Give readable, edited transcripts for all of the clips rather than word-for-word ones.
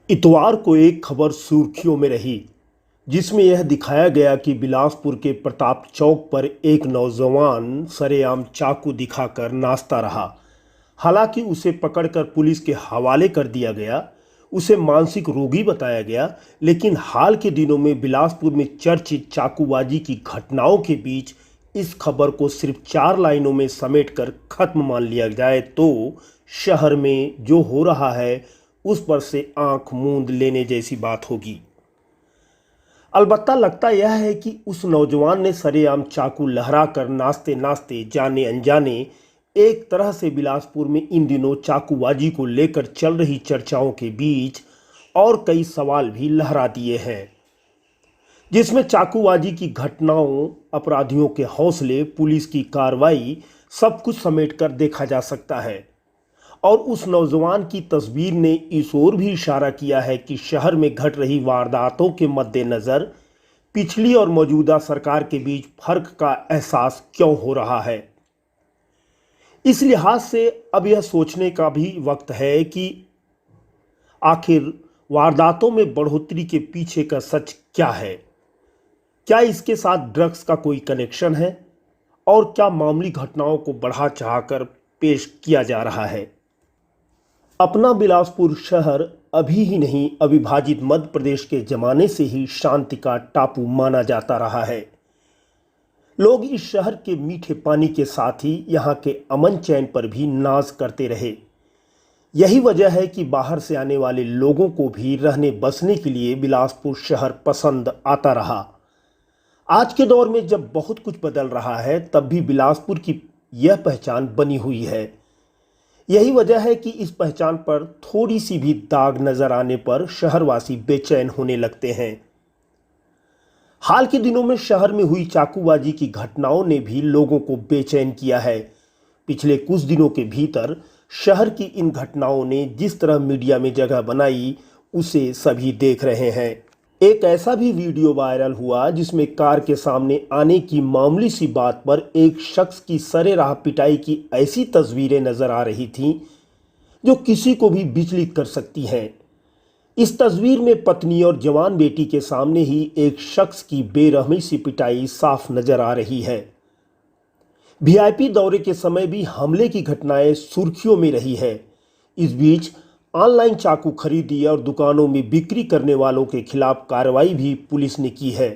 इतवार को एक खबर सुर्खियों में रही जिसमें यह दिखाया गया कि बिलासपुर के प्रताप चौक पर एक नौजवान सरेआम चाकू दिखाकर नाचता रहा। हालांकि उसे पकड़कर पुलिस के हवाले कर दिया गया, उसे मानसिक रोगी बताया गया। लेकिन हाल के दिनों में बिलासपुर में चर्चित चाकूबाजी की घटनाओं के बीच इस खबर को सिर्फ 4 लाइनों में समेटकर खत्म मान लिया जाए तो शहर में जो हो रहा है उस पर से आंख मूंद लेने जैसी बात होगी। अलबत्ता लगता यह है कि उस नौजवान ने सरेआम चाकू लहराकर नाचते नाचते जाने अनजाने एक तरह से बिलासपुर में इन दिनों चाकूबाजी को लेकर चल रही चर्चाओं के बीच और कई सवाल भी लहरा दिए हैं, जिसमें चाकूबाजी की घटनाओं, अपराधियों के हौसले, पुलिस की कार्रवाई, सब कुछ समेटकर देखा जा सकता है। और उस नौजवान की तस्वीर ने इस ओर भी इशारा किया है कि शहर में घट रही वारदातों के मद्देनज़र पिछली और मौजूदा सरकार के बीच फर्क का एहसास क्यों हो रहा है। इस लिहाज से अब यह सोचने का भी वक्त है कि आखिर वारदातों में बढ़ोतरी के पीछे का सच क्या है। क्या इसके साथ ड्रग्स का कोई कनेक्शन है और क्या मामूली घटनाओं को बढ़ा चढ़ाकर पेश किया जा रहा है। अपना बिलासपुर शहर अभी ही नहीं, अविभाजित मध्य प्रदेश के जमाने से ही शांति का टापू माना जाता रहा है। लोग इस शहर के मीठे पानी के साथ ही यहाँ के अमन चैन पर भी नाज करते रहे। यही वजह है कि बाहर से आने वाले लोगों को भी रहने बसने के लिए बिलासपुर शहर पसंद आता रहा। आज के दौर में जब बहुत कुछ बदल रहा है तब भी बिलासपुर की यह पहचान बनी हुई है। यही वजह है कि इस पहचान पर थोड़ी सी भी दाग नजर आने पर शहरवासी बेचैन होने लगते हैं। हाल के दिनों में शहर में हुई चाकूबाजी की घटनाओं ने भी लोगों को बेचैन किया है। पिछले कुछ दिनों के भीतर शहर की इन घटनाओं ने जिस तरह मीडिया में जगह बनाई उसे सभी देख रहे हैं। एक ऐसा भी वीडियो वायरल हुआ जिसमें कार के सामने आने की मामूली सी बात पर एक शख्स की सरेराह पिटाई की ऐसी तस्वीरें नजर आ रही थीं जो किसी को भी विचलित कर सकती हैं। इस तस्वीर में पत्नी और जवान बेटी के सामने ही एक शख्स की बेरहमी सी पिटाई साफ नजर आ रही है। वीआईपी दौरे के समय भी हमले की घटनाएं सुर्खियों में रही है। इस बीच ऑनलाइन चाकू खरीदी और दुकानों में बिक्री करने वालों के खिलाफ कार्रवाई भी पुलिस ने की है।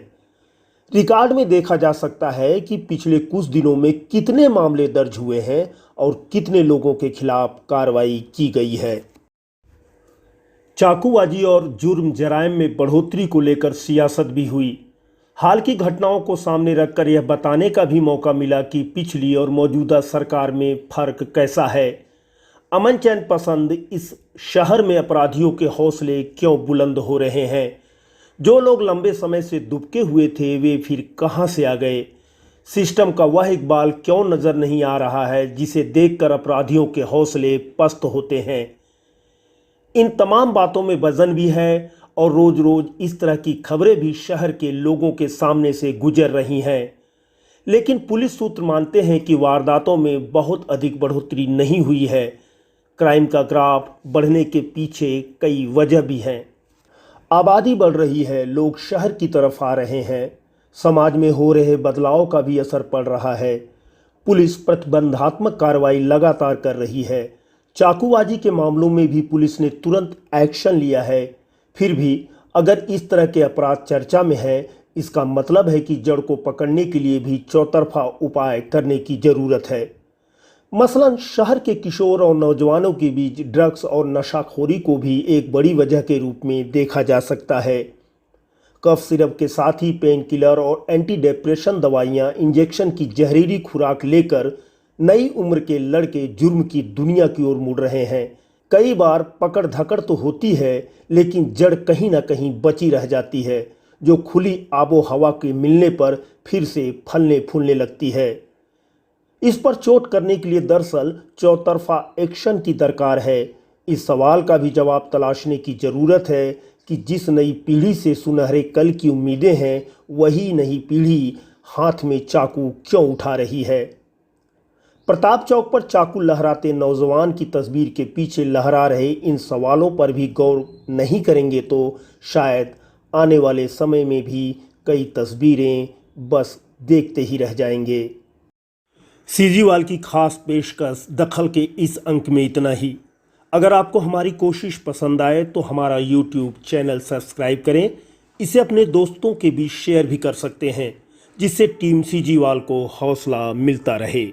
रिकॉर्ड में देखा जा सकता है कि पिछले कुछ दिनों में कितने मामले दर्ज हुए हैं और कितने लोगों के खिलाफ कार्रवाई की गई है। चाकूबाजी और जुर्म जराइम में बढ़ोतरी को लेकर सियासत भी हुई। हाल की घटनाओं को सामने रखकर यह बताने का भी मौका मिला कि पिछली और मौजूदा सरकार में फर्क कैसा है। अमन चैन पसंद इस शहर में अपराधियों के हौसले क्यों बुलंद हो रहे हैं। जो लोग लंबे समय से दुबके हुए थे वे फिर कहां से आ गए। सिस्टम का वह इकबाल क्यों नजर नहीं आ रहा है जिसे देखकर अपराधियों के हौसले पस्त होते हैं। इन तमाम बातों में वजन भी है और रोज रोज इस तरह की खबरें भी शहर के लोगों के सामने से गुजर रही हैं। लेकिन पुलिस सूत्र मानते हैं कि वारदातों में बहुत अधिक बढ़ोतरी नहीं हुई है। क्राइम का ग्राफ बढ़ने के पीछे कई वजह भी हैं। आबादी बढ़ रही है, लोग शहर की तरफ आ रहे हैं, समाज में हो रहे बदलाव का भी असर पड़ रहा है। पुलिस प्रतिबंधात्मक कार्रवाई लगातार कर रही है। चाकूबाजी के मामलों में भी पुलिस ने तुरंत एक्शन लिया है। फिर भी अगर इस तरह के अपराध चर्चा में है, इसका मतलब है कि जड़ को पकड़ने के लिए भी चौतरफा उपाय करने की ज़रूरत है। मसलन शहर के किशोर और नौजवानों के बीच ड्रग्स और नशाखोरी को भी एक बड़ी वजह के रूप में देखा जा सकता है। कफ सिरप के साथ ही पेन किलर और एंटी डिप्रेशन दवाइयाँ, इंजेक्शन की जहरीली खुराक लेकर नई उम्र के लड़के जुर्म की दुनिया की ओर मुड़ रहे हैं। कई बार पकड़ धकड़ तो होती है लेकिन जड़ कहीं ना कहीं बची रह जाती है, जो खुली आबो हवा के मिलने पर फिर से फलने फूलने लगती है। इस पर चोट करने के लिए दरअसल चौतरफा एक्शन की दरकार है। इस सवाल का भी जवाब तलाशने की ज़रूरत है कि जिस नई पीढ़ी से सुनहरे कल की उम्मीदें हैं वही नई पीढ़ी हाथ में चाकू क्यों उठा रही है। प्रताप चौक पर चाकू लहराते नौजवान की तस्वीर के पीछे लहरा रहे इन सवालों पर भी गौर नहीं करेंगे तो शायद आने वाले समय में भी कई तस्वीरें बस देखते ही रह जाएंगे। सीजीवाल की खास पेशकश दखल के इस अंक में इतना ही। अगर आपको हमारी कोशिश पसंद आए तो हमारा यूट्यूब चैनल सब्सक्राइब करें। इसे अपने दोस्तों के बीच शेयर भी कर सकते हैं, जिससे टीम सीजीवाल को हौसला मिलता रहे।